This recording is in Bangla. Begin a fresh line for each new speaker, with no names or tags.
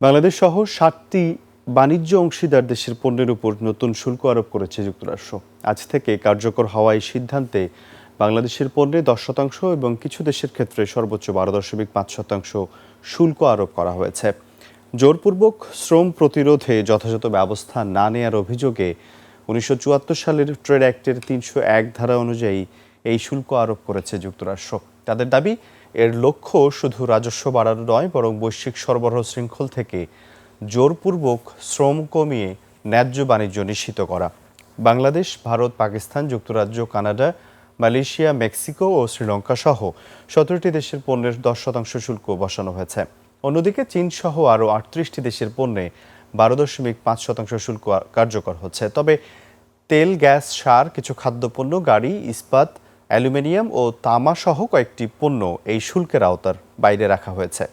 বাংলাদেশ সহ ৭টি বাণিজ্য অংশীদার দেশের পণ্যের উপর নতুন শুল্ক আরোপ করেছে যুক্তরাষ্ট্র। আজ থেকে কার্যকর হওয়া এই সিদ্ধান্তে বাংলাদেশের পণ্যে 10% এবং কিছু দেশের ক্ষেত্রে সর্বোচ্চ 12.5% শুল্ক আরোপ করা হয়েছে। জোরপূর্বক শ্রম প্রতিরোধে যথাযথ ব্যবস্থা না নেয়ার অভিযোগে 1974 সালের ট্রেড অ্যাক্টের 301 ধারা অনুযায়ী এই শুল্ক আরোপ করেছে যুক্তরাষ্ট্র। তাদের দাবি, এর লক্ষ্য শুধু রাজস্ব বাড়ানো নয়, বরং বৈশ্বিক সরবরাহ শৃঙ্খল থেকে জোরপূর্বক শ্রম কমিয়ে ন্যায্য বাণিজ্য নিশ্চিত করা। বাংলাদেশ, ভারত, পাকিস্তান, যুক্তরাজ্য, কানাডা, মালয়েশিয়া, মেক্সিকো ও শ্রীলঙ্কা সহ 17টি দেশের পণ্যের 10% শুল্ক বসানো হয়েছে। অন্যদিকে চীন সহ আরও 38টি দেশের পণ্যে 12.5% শুল্ক কার্যকর হচ্ছে। তবে তেল, গ্যাস, সার, কিছু খাদ্যপণ্য, গাড়ি, ইস্পাত, অ্যালুমিনিয়াম ও তামা সহ কয়েকটি পণ্য এই শুল্কের আওতার বাইরে রাখা হয়েছে।